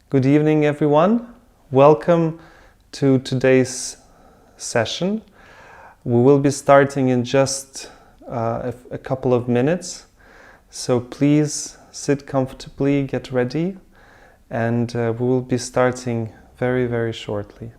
Good evening, everyone. Welcome to today's session. We will be starting in just a couple of minutes. So please sit comfortably, get ready, and we will be starting very, very shortly.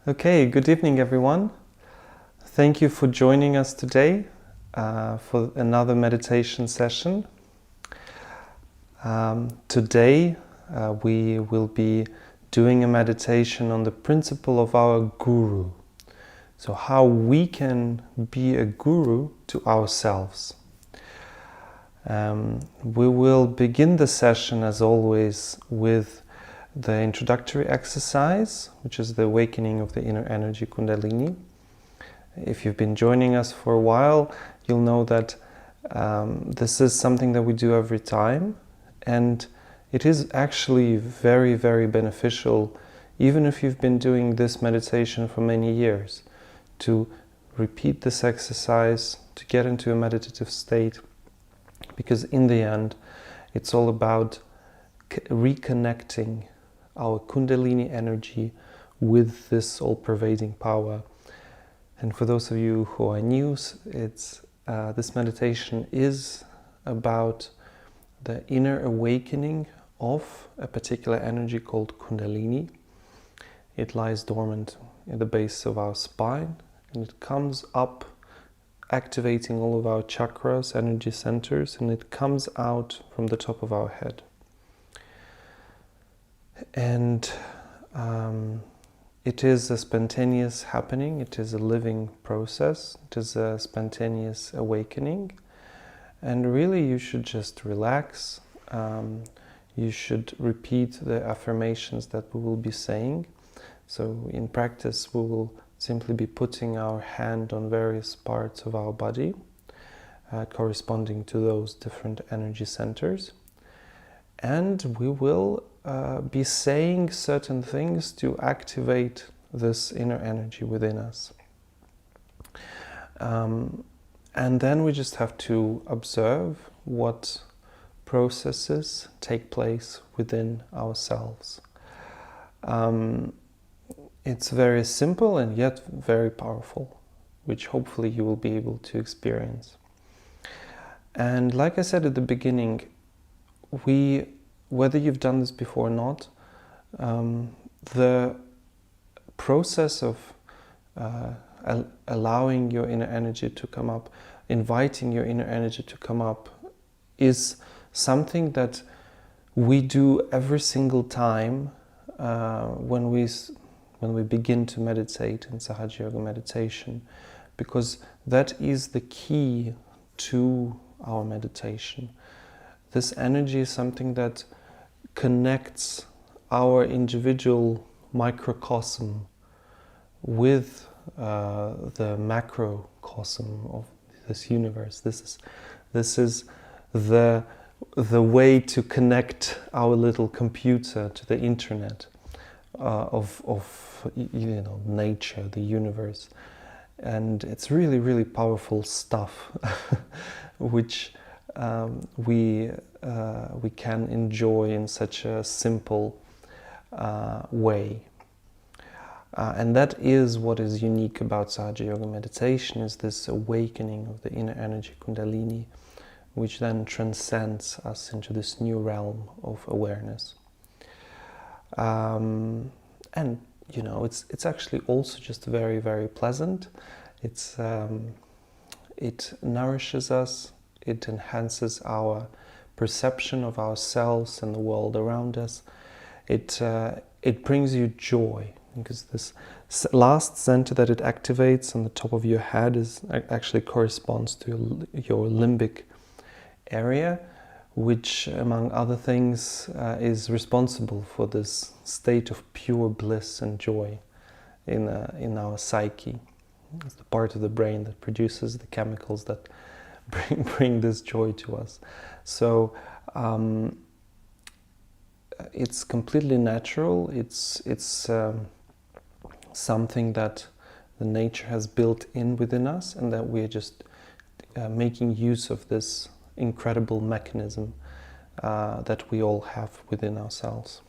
Okay, good evening, everyone. Thank you for joining us today for another meditation session. Today we will be doing a meditation on the principle of our guru. So how we can be a guru to ourselves. We will begin the session as always with the introductory exercise, which is the awakening of the inner energy Kundalini. If you've been joining us for a while, you'll know that this is something that we do every time, and it is actually very, very beneficial, even if you've been doing this meditation for many years, to repeat this exercise, to get into a meditative state, because in the end, it's all about reconnecting our Kundalini energy with this all-pervading power. And for those of you who are new, this meditation is about the inner awakening of a particular energy called Kundalini. It lies dormant at the base of our spine, and it comes up, activating all of our chakras, energy centers, and it comes out from the top of our head. And it is a spontaneous happening, it is a living process, it is a spontaneous awakening, and really you should just relax. You should repeat the affirmations that we will be saying. So in practice we will simply be putting our hand on various parts of our body corresponding to those different energy centers, and we will be saying certain things to activate this inner energy within us. And then we just have to observe what processes take place within ourselves. It's very simple and yet very powerful, which hopefully you will be able to experience. And like I said at the beginning, whether you've done this before or not, the process of allowing your inner energy to come up, inviting your inner energy to come up, is something that we do every single time when we begin to meditate in Sahaja Yoga meditation, because that is the key to our meditation. This energy is something that connects our individual microcosm with the macrocosm of this universe. This is the way to connect our little computer to the internet of nature, the universe, and it's really, really powerful stuff, which we can enjoy in such a simple way. And that is what is unique about Sahaja Yoga meditation, is this awakening of the inner energy Kundalini, which then transcends us into this new realm of awareness. And it's actually also just very, very pleasant. It nourishes us. It enhances our perception of ourselves and the world around us. It brings you joy, because this last center that it activates on the top of your head actually corresponds to your limbic area, which, among other things, is responsible for this state of pure bliss and joy in our psyche. It's the part of the brain that produces the chemicals that bring this joy to us. So it's completely natural. It's something that the nature has built in within us, and that we're just making use of this incredible mechanism that we all have within ourselves.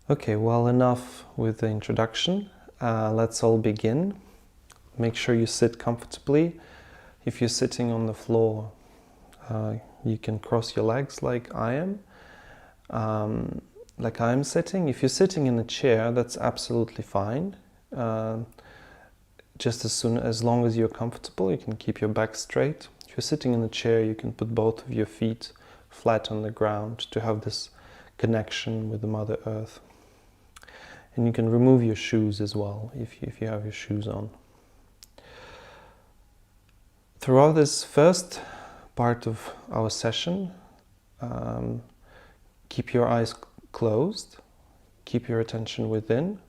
Okay, well, enough with the introduction. Let's all begin. Make sure you sit comfortably. If you're sitting on the floor, you can cross your legs like I am. Like I'm sitting. If you're sitting in a chair, that's absolutely fine. Just as long as you're comfortable, you can keep your back straight. If you're sitting in a chair, you can put both of your feet flat on the ground to have this connection with the Mother Earth. And you can remove your shoes as well if you have your shoes on. Throughout this first part of our session, keep your eyes closed, keep your attention within,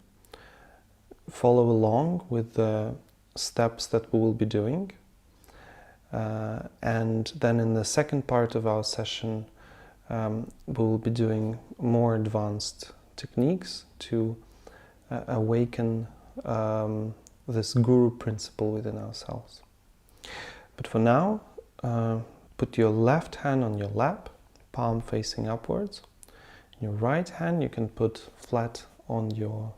follow along with the steps that we will be doing, and then in the second part of our session we will be doing more advanced techniques to awaken this guru principle within ourselves. But for now, put your left hand on your lap, palm facing upwards. Your right hand you can put flat on your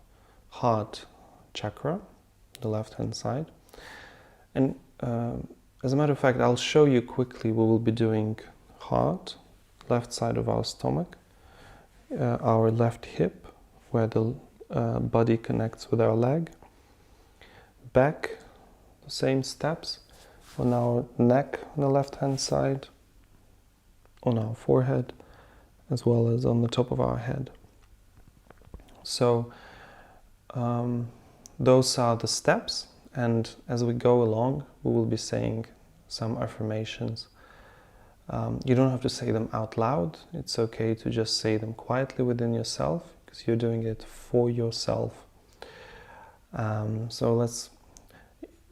heart chakra, the left hand side. And as a matter of fact, I'll show you quickly. We will be doing heart, left side of our stomach, our left hip, where the body connects with our leg, back, the same steps, on our neck on the left hand side, on our forehead, as well as on the top of our head. So those are the steps, and as we go along we will be saying some affirmations. You don't have to say them out loud. It's okay to just say them quietly within yourself, because you're doing it for yourself. So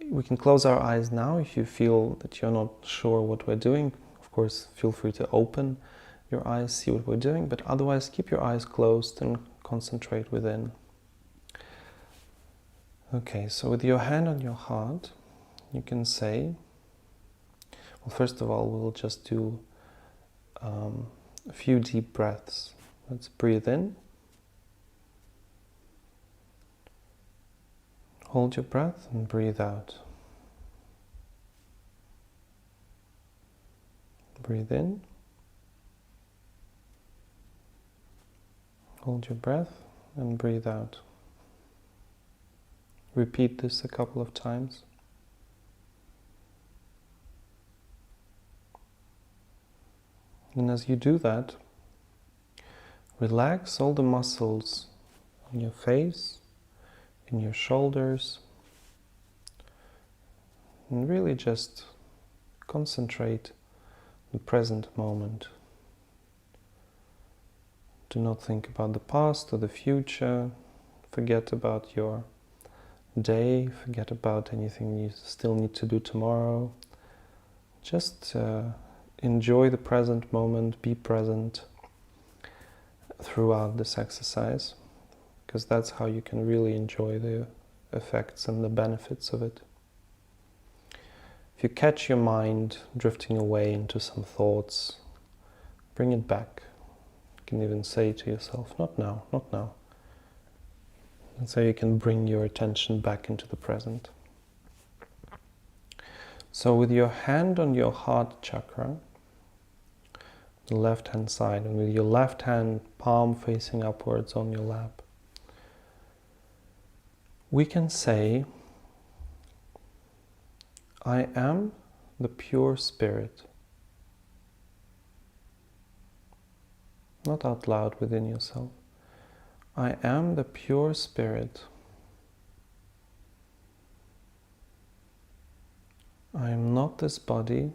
we can close our eyes now. If you feel that you're not sure what we're doing, of course feel free to open your eyes, see what we're doing, but otherwise keep your eyes closed and concentrate within. Okay, so with your hand on your heart, you can say, well, first of all, we'll just do a few deep breaths. Let's breathe in. Hold your breath and breathe out. Breathe in. Hold your breath and breathe out. Repeat this a couple of times. And as you do that, relax all the muscles on your face, in your shoulders, and really just concentrate on the present moment. Do not think about the past or the future. Forget about your day, forget about anything you still need to do tomorrow. Just enjoy the present moment, be present throughout this exercise, because that's how you can really enjoy the effects and the benefits of it. If you catch your mind drifting away into some thoughts, bring it back. You can even say to yourself, not now, not now. And so you can bring your attention back into the present. So with your hand on your heart chakra, the left hand side, and with your left hand palm facing upwards on your lap, we can say, I am the pure spirit. Not out loud within yourself. I am the pure spirit. I am not this body.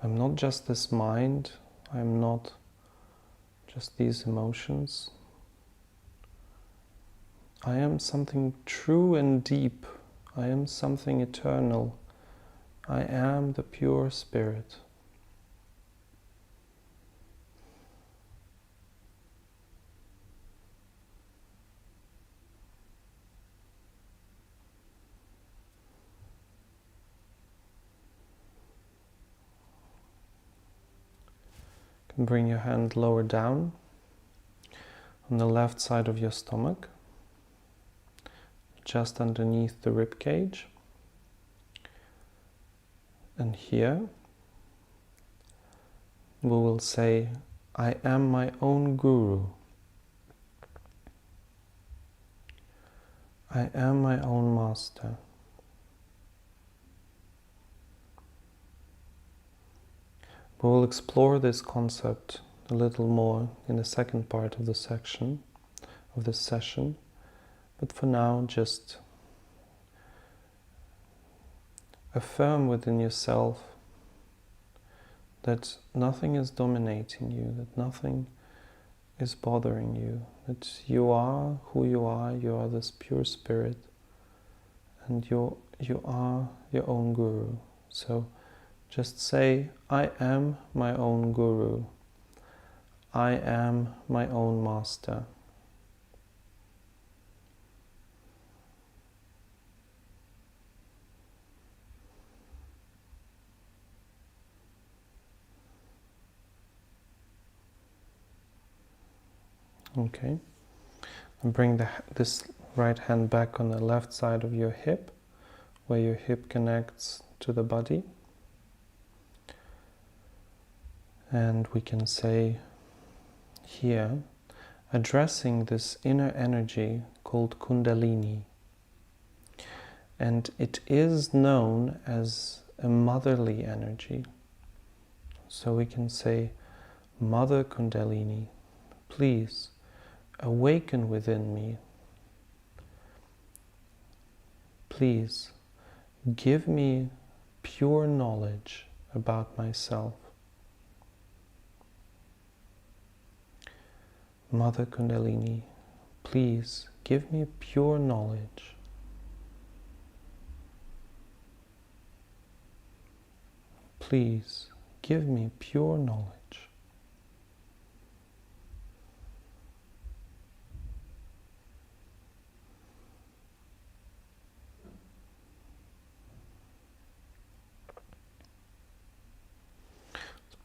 I'm not just this mind. I'm not just these emotions. I am something true and deep. I am something eternal. I am the pure spirit. You can bring your hand lower down on the left side of your stomach, just underneath the rib cage. And here we will say, I am my own guru. I am my own master. We will explore this concept a little more in the second part of the section, of this session. But for now, just affirm within yourself that nothing is dominating you, that nothing is bothering you, that you are who you are this pure spirit, and you are your own guru. So just say, I am my own guru. I am my own master. Okay, and bring this right hand back on the left side of your hip, where your hip connects to the body. And we can say here, addressing this inner energy called Kundalini. And it is known as a motherly energy. So we can say, Mother Kundalini, please awaken within me. Please give me pure knowledge about myself. Mother Kundalini, please give me pure knowledge. Please give me pure knowledge.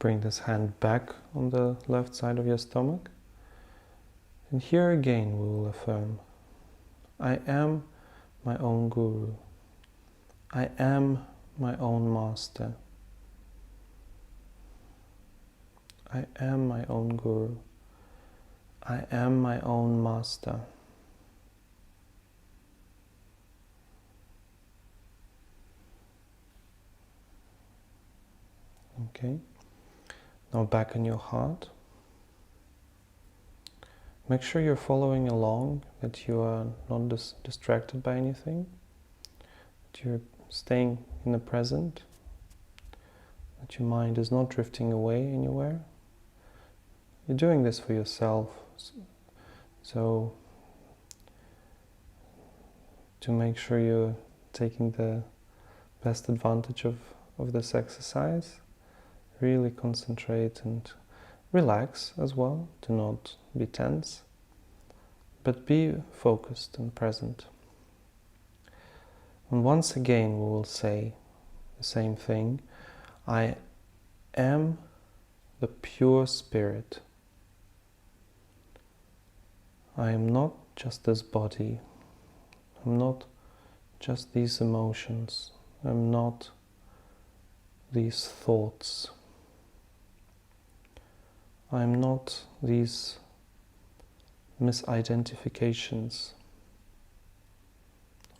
Bring this hand back on the left side of your stomach. And here again we will affirm, I am my own guru. I am my own master. I am my own guru. I am my own master. Okay. Now back in your heart. Make sure you're following along, that you are not distracted by anything, that you're staying in the present, that your mind is not drifting away anywhere. You're doing this for yourself, so to make sure you're taking the best advantage of this exercise. Really concentrate and relax as well. Do not be tense, but be focused and present. And once again we will say the same thing. I am the pure spirit. I am not just this body. I'm not just these emotions. I'm not these thoughts. I'm not these misidentifications,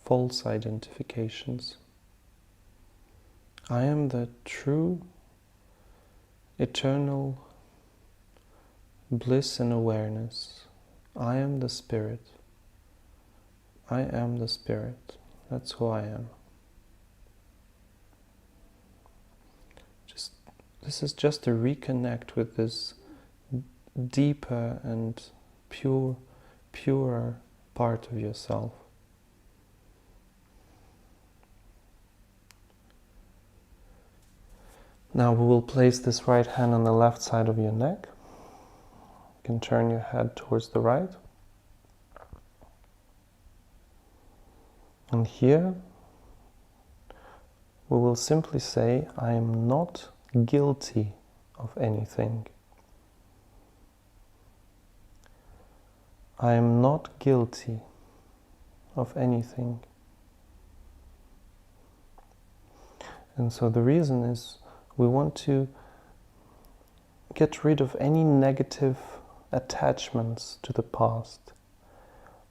false identifications. I am the true, eternal bliss and awareness. I am the Spirit. I am the Spirit. That's who I am. This is just to reconnect with this deeper and purer part of yourself. Now we will place this right hand on the left side of your neck. You can turn your head towards the right. And here we will simply say, I am not guilty of anything. I am not guilty of anything. And so the reason is we want to get rid of any negative attachments to the past.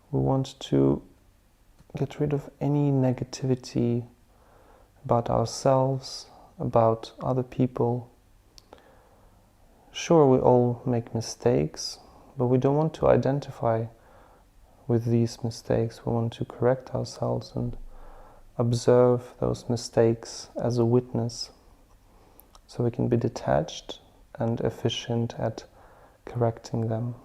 We want to get rid of any negativity about ourselves, about other people. Sure, we all make mistakes, but we don't want to identify with these mistakes. We want to correct ourselves and observe those mistakes as a witness, so we can be detached and efficient at correcting them.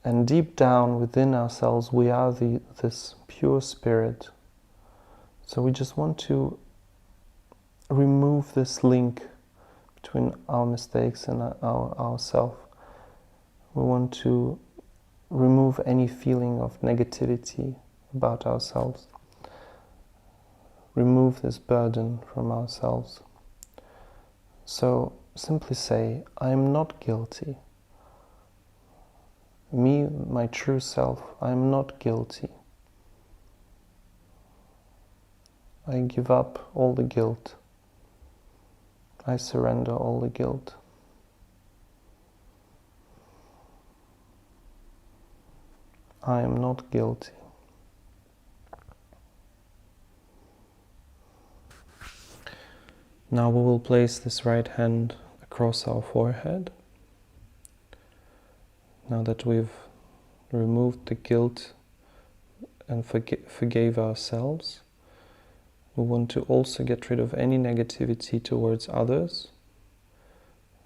And deep down within ourselves, we are this pure spirit. So we just want to remove this link between our mistakes and our self. We want to remove any feeling of negativity about ourselves. Remove this burden from ourselves. So simply say, I am not guilty. Me, my true self, I am not guilty. I give up all the guilt. I surrender all the guilt. I am not guilty. Now we will place this right hand across our forehead. Now that we've removed the guilt and forgave ourselves, we want to also get rid of any negativity towards others.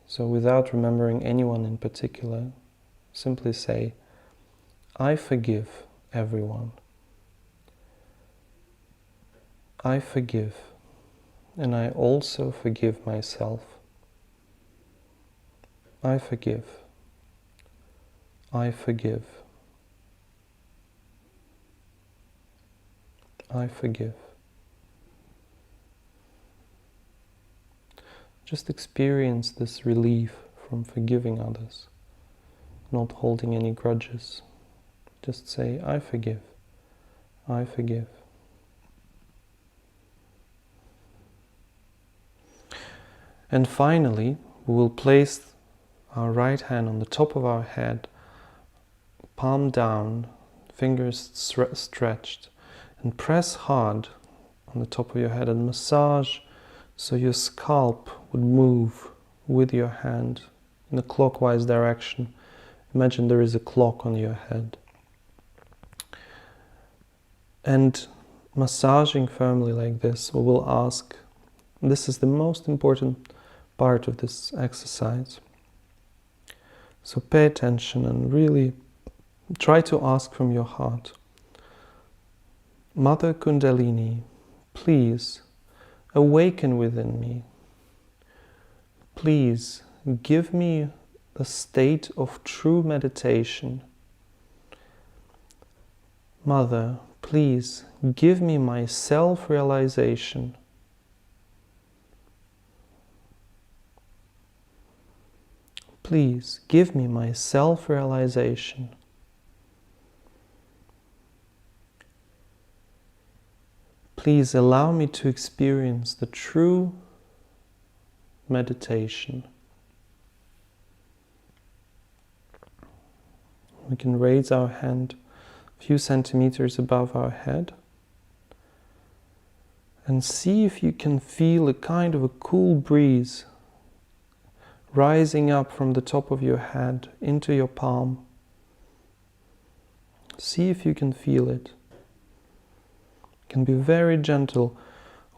So without remembering anyone in particular, simply say, I forgive everyone. I forgive, and I also forgive myself. I forgive. I forgive. I forgive. Just experience this relief from forgiving others, not holding any grudges. Just say, I forgive. I forgive. And finally, we will place our right hand on the top of our head, palm down, fingers stretched, and press hard on the top of your head and massage so your scalp would move with your hand in a clockwise direction. Imagine there is a clock on your head. And massaging firmly like this, we will ask, this is the most important part of this exercise. So pay attention and really try to ask from your heart, Mother Kundalini, please awaken within me. Please give me a state of true meditation. Mother, please give me my self-realization. Please give me my self-realization. Please allow me to experience the true meditation. We can raise our hand a few centimeters above our head and see if you can feel a kind of a cool breeze rising up from the top of your head into your palm. See if you can feel it. It can be very gentle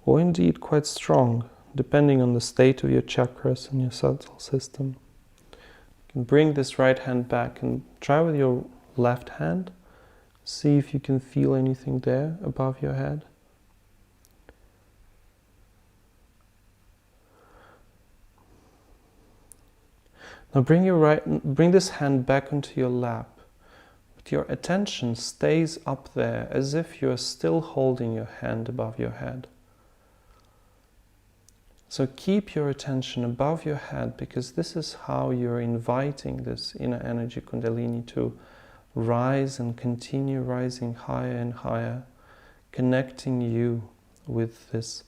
or indeed quite strong, depending on the state of your chakras and your subtle system. You can bring this right hand back and try with your left hand. See if you can feel anything there above your head. Now bring this hand back onto your lap, but your attention stays up there as if you are still holding your hand above your head. So keep your attention above your head, because this is how you're inviting this inner energy Kundalini to rise and continue rising higher and higher, connecting you with this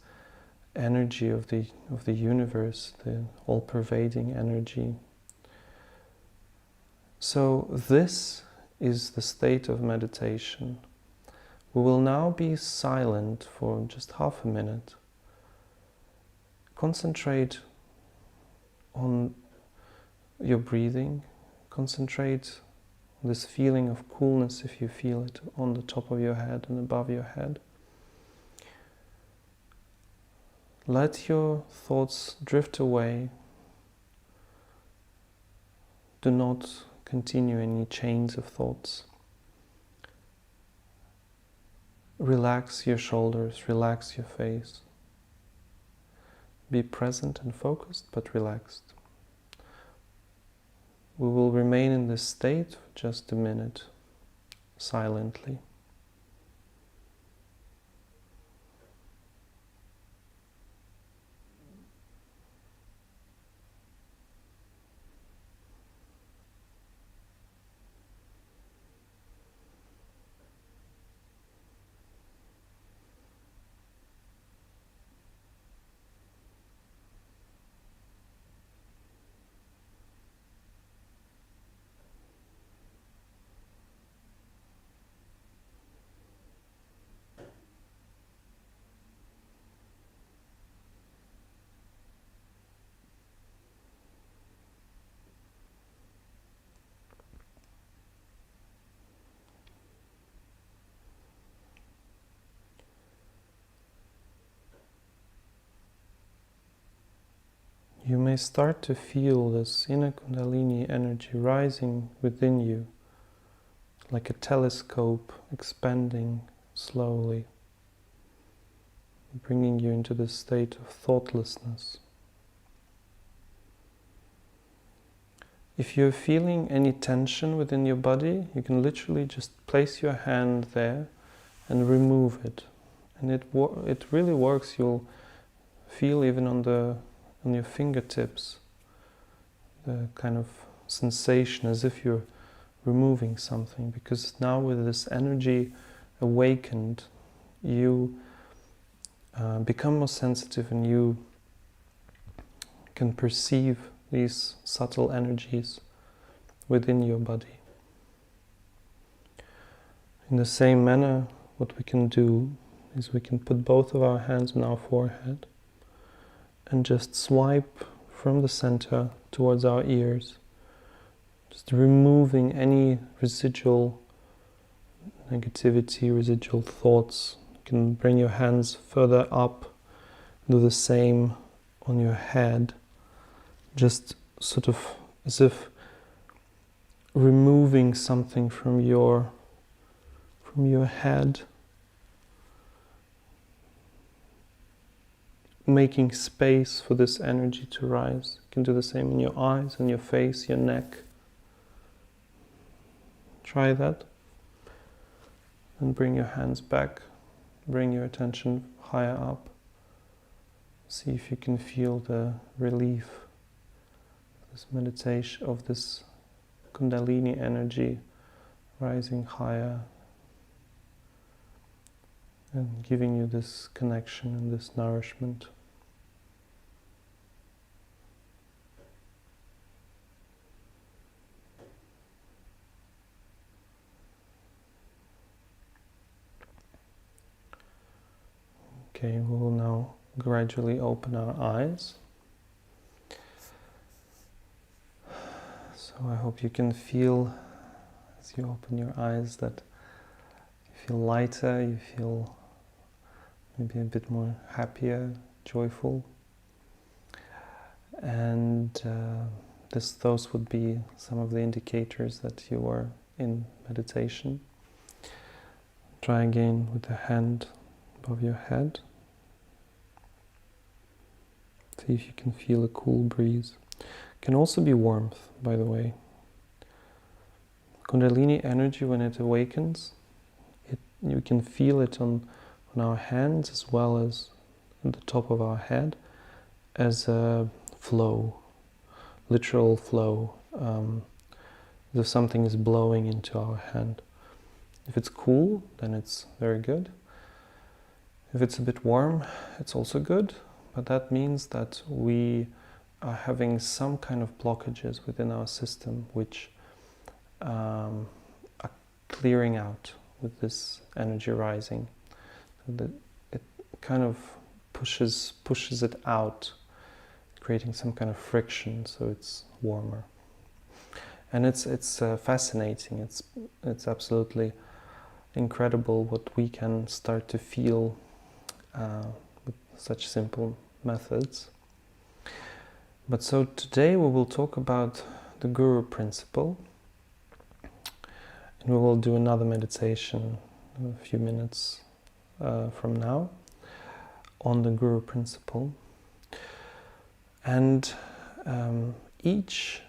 energy of the universe, the all-pervading energy. So this is the state of meditation. We will now be silent for just half a minute. Concentrate on your breathing. Concentrate on this feeling of coolness, if you feel it, on the top of your head and above your head. Let your thoughts drift away. Do not continue any chains of thoughts. Relax your shoulders, relax your face. Be present and focused, but relaxed. We will remain in this state for just a minute, silently. You may start to feel this inner Kundalini energy rising within you, like a telescope expanding slowly, bringing you into this state of thoughtlessness. If you're feeling any tension within your body, you can literally just place your hand there and remove it. And it really works. You'll feel even on your fingertips the kind of sensation as if you're removing something, because now with this energy awakened, you become more sensitive and you can perceive these subtle energies within your body. In the same manner, what we can do is we can put both of our hands on our forehead and just swipe from the center towards our ears, just removing any residual negativity, residual thoughts. You can bring your hands further up, do the same on your head, just sort of as if removing something from your head, making space for this energy to rise. You can do the same in your eyes, in your face, your neck. Try that. And bring your hands back. Bring your attention higher up. See if you can feel the relief of this meditation, of this Kundalini energy rising higher and giving you this connection and this nourishment. Okay, we will now gradually open our eyes. So I hope you can feel, as you open your eyes, that you feel lighter, you feel maybe a bit more happier, joyful. And those would be some of the indicators that you are in meditation. Try again with the hand above your head. See if you can feel a cool breeze. It can also be warmth, by the way. Kundalini energy, when it awakens, you can feel it on our hands as well as at the top of our head as a flow, literal flow, as if something is blowing into our hand. If it's cool, then it's very good. If it's a bit warm, it's also good, but that means that we are having some kind of blockages within our system which are clearing out with this energy rising. That it kind of pushes it out, creating some kind of friction, so it's warmer. And it's fascinating. It's absolutely incredible what we can start to feel with such simple methods. But so today we will talk about the Guru principle, and we will do another meditation a few minutes from now on the Guru principle. And each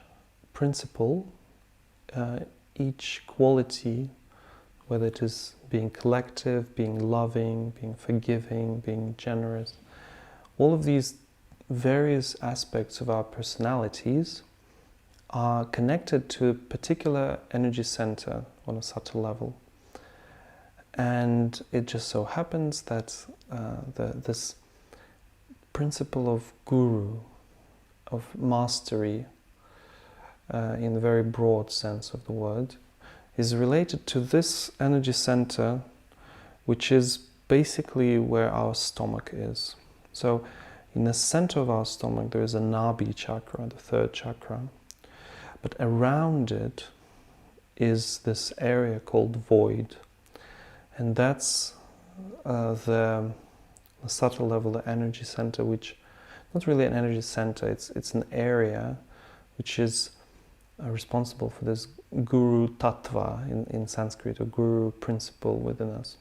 principle, each quality, whether it is being collective, being loving, being forgiving, being generous, all of these various aspects of our personalities are connected to a particular energy center on a subtle level. And it just so happens that this principle of guru, of mastery, in the very broad sense of the word, is related to this energy center, which is basically where our stomach is. So in the center of our stomach there is a Nabhi chakra, the third chakra, but around it is this area called void, and that's the subtle level, the energy center, which not really an energy center, it's an area which is responsible for this Guru Tattva in Sanskrit, or Guru principle within us.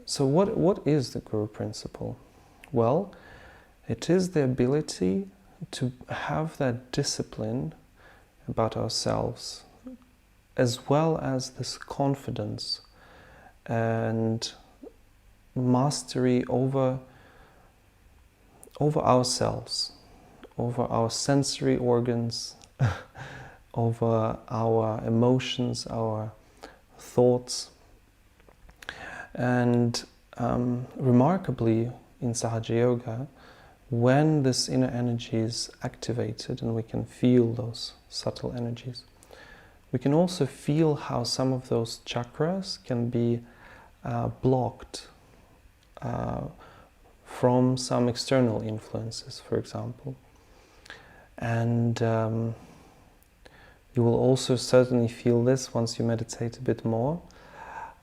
So what is the Guru principle? Well, it is the ability to have that discipline about ourselves, as well as this confidence and mastery over ourselves, over our sensory organs, over our emotions, our thoughts. And remarkably, in Sahaja Yoga, when this inner energy is activated and we can feel those subtle energies, we can also feel how some of those chakras can be blocked from some external influences, for example. And you will also certainly feel this once you meditate a bit more.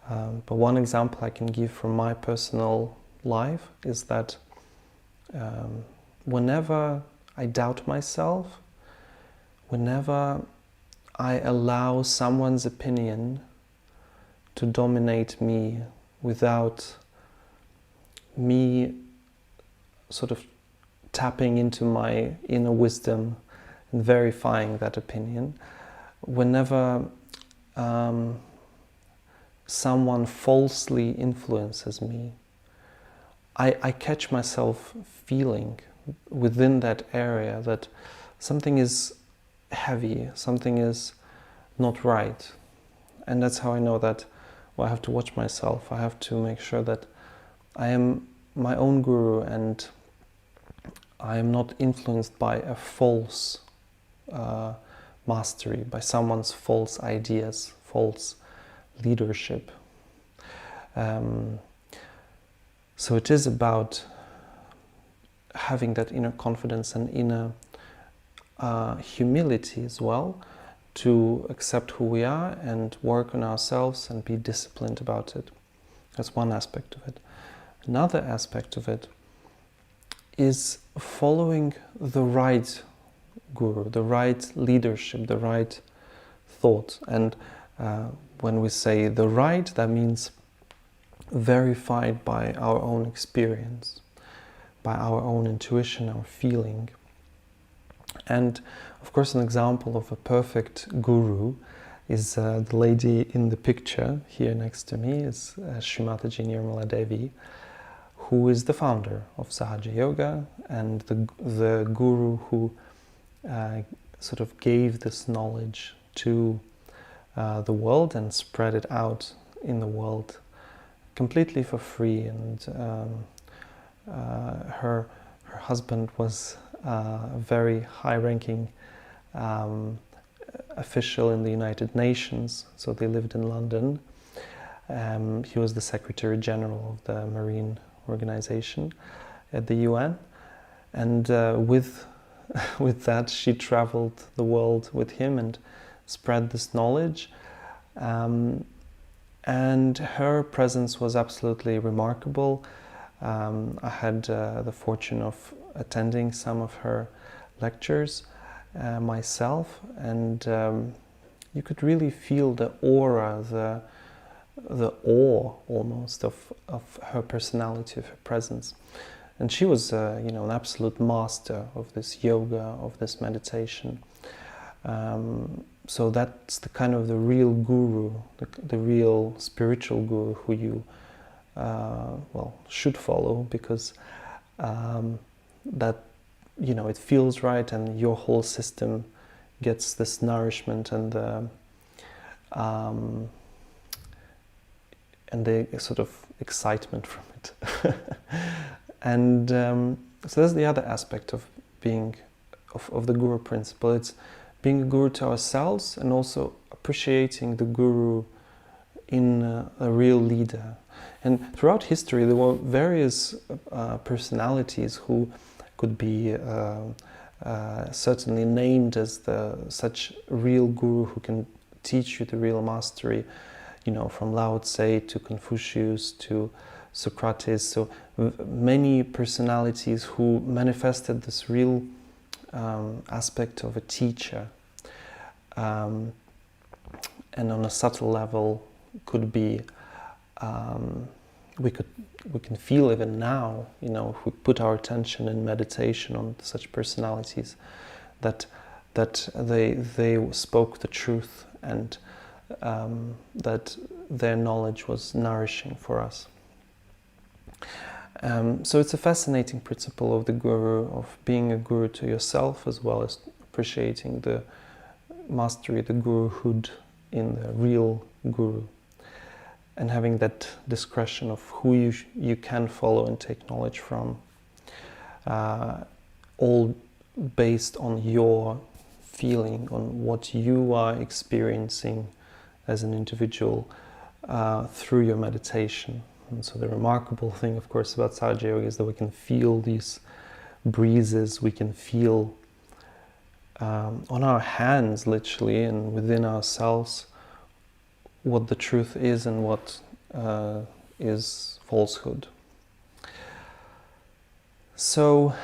But one example I can give from my personal life is that whenever I doubt myself, whenever I allow someone's opinion to dominate me without me sort of tapping into my inner wisdom and verifying that opinion. Whenever someone falsely influences me, I catch myself feeling within that area that something is heavy, something is not right. And that's how I know that, well, I have to watch myself. I have to make sure that I am my own guru and I am not influenced by a false mastery, by someone's false ideas, false leadership. So it is about having that inner confidence and inner humility as well, to accept who we are and work on ourselves and be disciplined about it. That's one aspect of it. Another aspect of it is following the right guru, the right leadership, the right thought. And when we say the right, that means verified by our own experience, by our own intuition, our feeling. And of course, an example of a perfect guru is the lady in the picture here next to me, is Srimataji Nirmala Devi, who is the founder of Sahaja Yoga and the guru who sort of gave this knowledge to the world and spread it out in the world completely for free. And her husband was a very high-ranking official in the United Nations, so they lived in London. He was the Secretary General of the Marine Organization at the UN, and with that she traveled the world with him and spread this knowledge, and her presence was absolutely remarkable. I had the fortune of attending some of her lectures myself, and you could really feel the aura, the awe almost of her personality, of her presence. And she was an absolute master of this yoga, of this meditation. So that's the kind of the real guru, the real spiritual guru who you should follow, because that it feels right and your whole system gets this nourishment and the sort of excitement from it. And so that's the other aspect of being of the guru principle. It's being a guru to ourselves and also appreciating the guru in a real leader. And throughout history there were various personalities who could be certainly named as such real guru who can teach you the real mastery, from Lao Tse to Confucius to Socrates. So many personalities who manifested this real aspect of a teacher, and on a subtle level could be we can feel even now, if we put our attention in meditation on such personalities, that they spoke the truth, and that their knowledge was nourishing for us. So it's a fascinating principle of the guru, of being a guru to yourself, as well as appreciating the mastery, the guruhood in the real guru, and having that discretion of who you can follow and take knowledge from, all based on your feeling, on what you are experiencing as an individual through your meditation. And so the remarkable thing, of course, about Sahaja Yoga is that we can feel these breezes, we can feel on our hands, literally, and within ourselves, what the truth is and what is falsehood. So,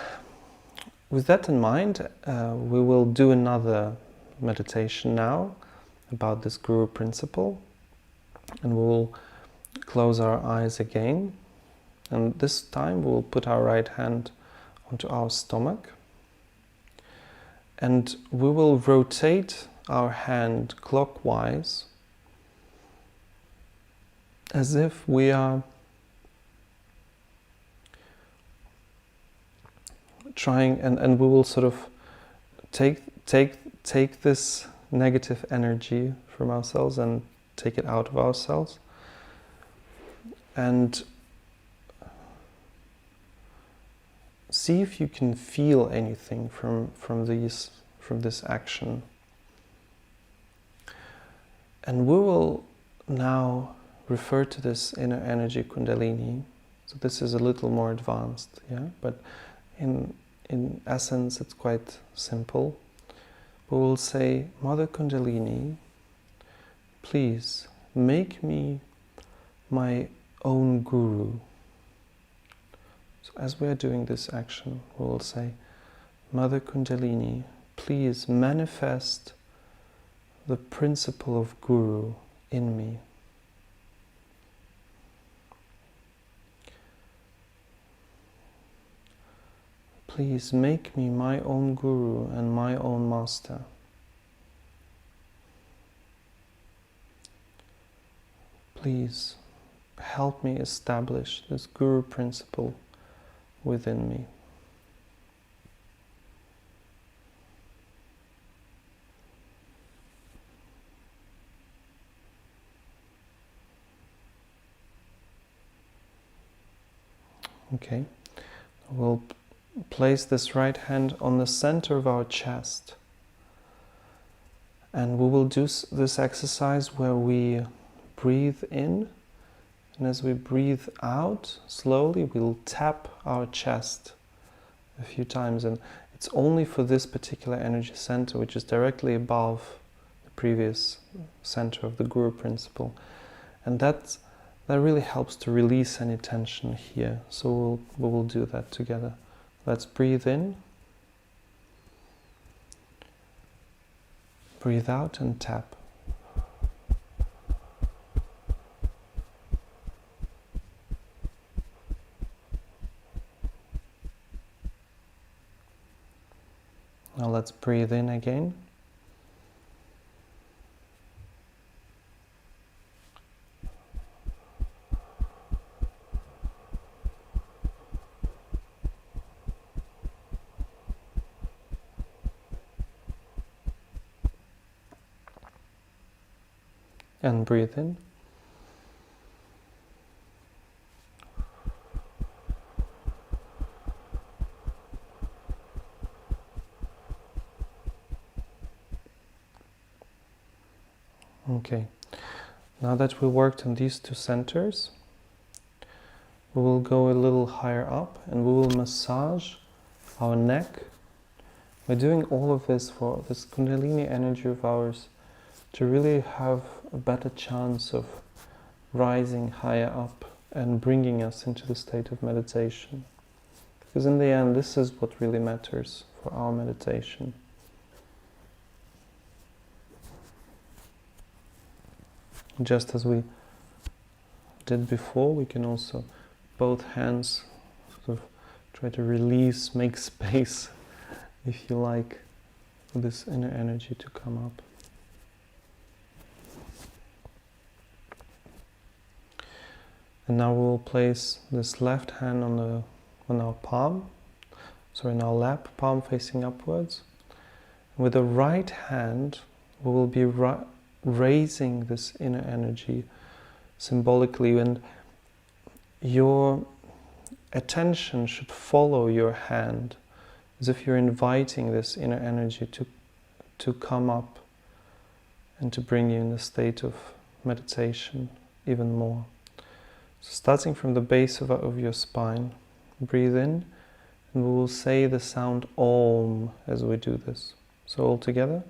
with that in mind, we will do another meditation now about this guru principle, and we will close our eyes again, and this time we will put our right hand onto our stomach. And we will rotate our hand clockwise as if we are trying, and we will sort of take this negative energy from ourselves and take it out of ourselves, and see if you can feel anything from this action. And we will now refer to this inner energy Kundalini. So this is a little more advanced, yeah, but in essence it's quite simple. We will say, Mother Kundalini, please make me my own guru. So as we are doing this action, we will say, Mother Kundalini, please manifest the principle of guru in me. Please make me my own guru and my own master. Please help me establish this guru principle within me. Okay, we'll place this right hand on the center of our chest, and we will do this exercise where we breathe in, and as we breathe out slowly we'll tap our chest a few times, and it's only for this particular energy center, which is directly above the previous center of the Guru principle, and that really helps to release any tension here. So we will do that together. Let's breathe in, breathe out and tap. Now let's breathe in again. And breathe in. Okay, now that we worked on these two centers, we will go a little higher up and we will massage our neck. We're doing all of this for this Kundalini energy of ours to really have a better chance of rising higher up and bringing us into the state of meditation. Because in the end, this is what really matters for our meditation. Just as we did before, we can also, both hands, sort of try to release, make space, if you like, for this inner energy to come up. And now we'll place this left hand on our palm, so in our lap, palm facing upwards. With the right hand, we will be raising this inner energy symbolically, and your attention should follow your hand, as if you're inviting this inner energy to come up and to bring you in the state of meditation even more. So starting from the base of your spine, breathe in, and we will say the sound Om as we do this. So all together.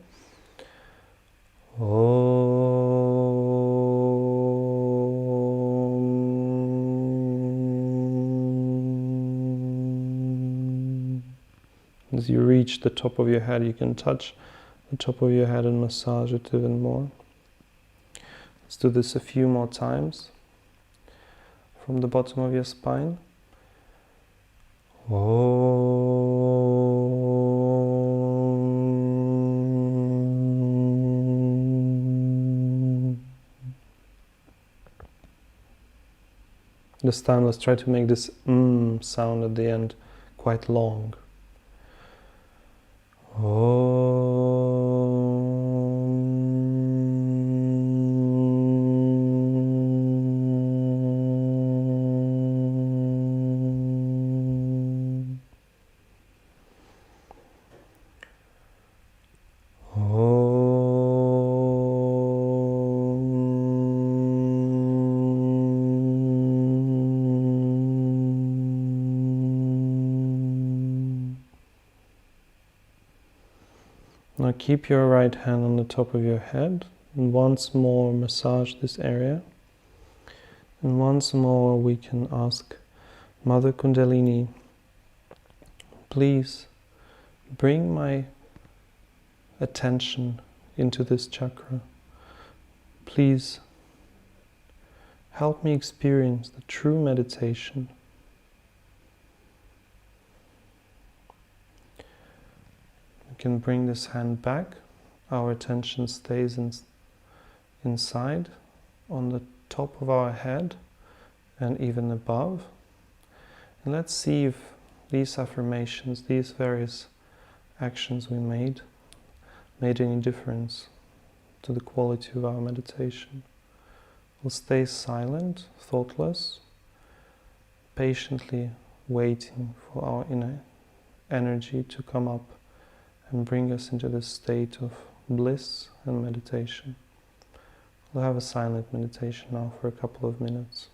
Om. As you reach the top of your head, you can touch the top of your head and massage it even more. Let's do this a few more times. From the bottom of your spine. Om. This time let's try to make this sound at the end quite long. Now keep your right hand on the top of your head and once more massage this area. And once more we can ask Mother Kundalini, please bring my attention into this chakra. Please help me experience the true meditation. We can bring this hand back. Our attention stays inside, on the top of our head and even above. And let's see if these affirmations, these various actions we made any difference to the quality of our meditation. We'll stay silent, thoughtless, patiently waiting for our inner energy to come up and bring us into this state of bliss and meditation. We'll have a silent meditation now for a couple of minutes.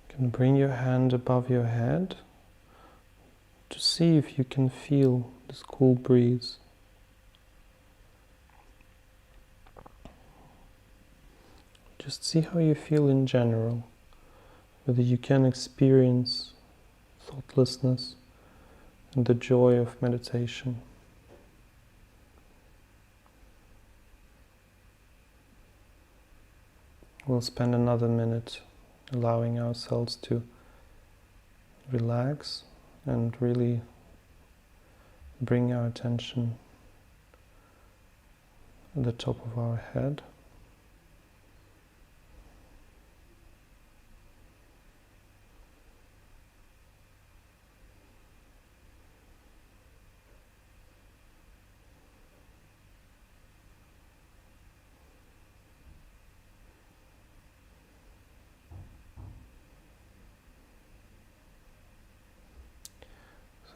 You can bring your hand above your head to see if you can feel this cool breeze. Just see how you feel in general, whether you can experience thoughtlessness and the joy of meditation. We'll spend another minute allowing ourselves to relax and really bring our attention at the top of our head.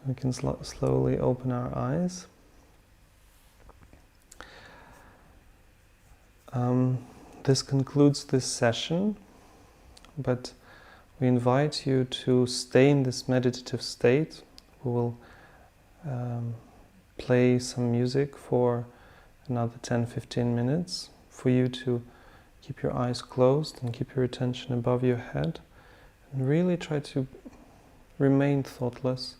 We can slowly open our eyes. This concludes this session, but we invite you to stay in this meditative state. We will play some music for another 10-15 minutes for you to keep your eyes closed and keep your attention above your head and really try to remain thoughtless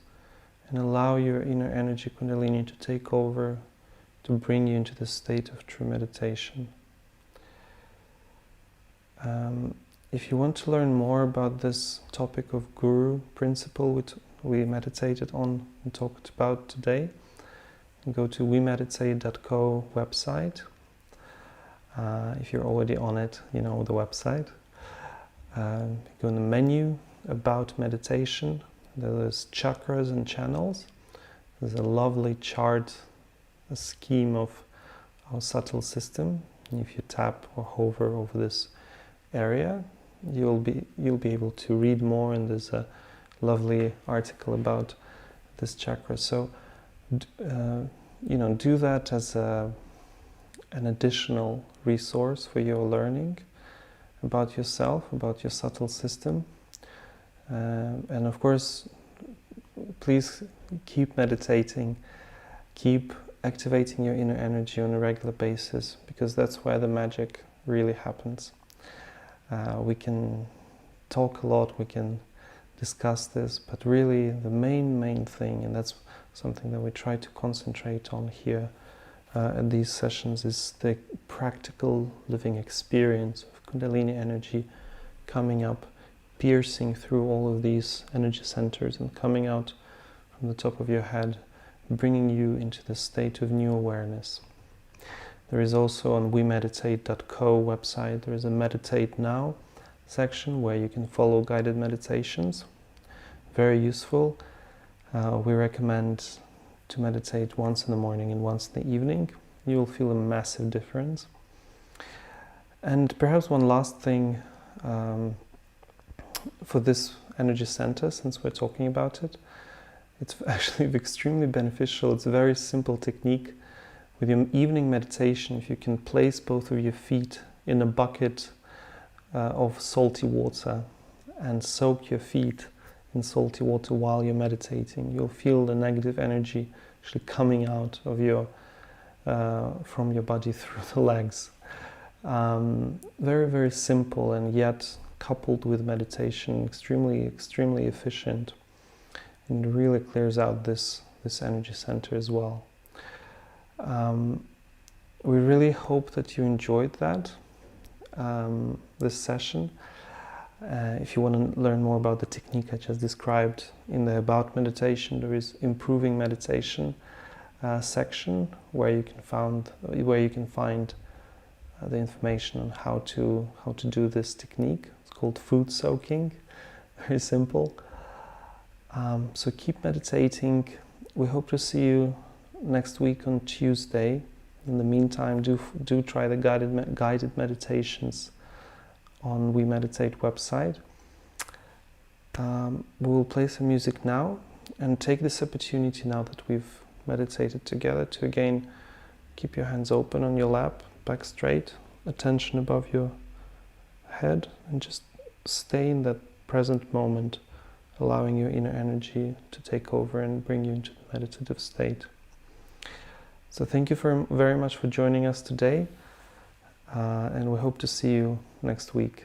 and allow your inner energy Kundalini to take over, to bring you into the state of true meditation. If you want to learn more about this topic of Guru principle, which we meditated on and talked about today, go to wemeditate.co website. If you're already on it, you know the website. Go in the menu, About Meditation. There's chakras and channels. There's a lovely chart, a scheme of our subtle system. And if you tap or hover over this area, you'll be able to read more, and there's a lovely article about this chakra. So do that as an additional resource for your learning about yourself, about your subtle system. And of course, please keep meditating, keep activating your inner energy on a regular basis, because that's where the magic really happens. We can talk a lot, we can discuss this, but really the main thing, and that's something that we try to concentrate on here at these sessions, is the practical living experience of Kundalini energy coming up, piercing through all of these energy centers and coming out from the top of your head, bringing you into the state of new awareness. There is also on wemeditate.co website, there is a Meditate Now section where you can follow guided meditations. Very useful. We recommend to meditate once in the morning and once in the evening. You will feel a massive difference. And perhaps one last thing for this energy center, since we're talking about it, it's actually extremely beneficial. It's a very simple technique. With your evening meditation, if you can place both of your feet in a bucket of salty water and soak your feet in salty water while you're meditating, you'll feel the negative energy actually coming out of from your body through the legs. Very simple, and yet coupled with meditation, extremely efficient, and really clears out this energy center as well. We really hope that you enjoyed that, this session. If you want to learn more about the technique I just described, in the About Meditation there is Improving Meditation section where you can find the information on how to do this technique. It's called food soaking. Very simple. So keep meditating. We hope to see you next week on Tuesday. In the meantime, do try the guided meditations on We Meditate website. We will play some music now, and take this opportunity, now that we've meditated together, to again keep your hands open on your lap, back straight, attention above your head, and just stay in that present moment, allowing your inner energy to take over and bring you into the meditative state. So thank you very much for joining us today, and we hope to see you next week.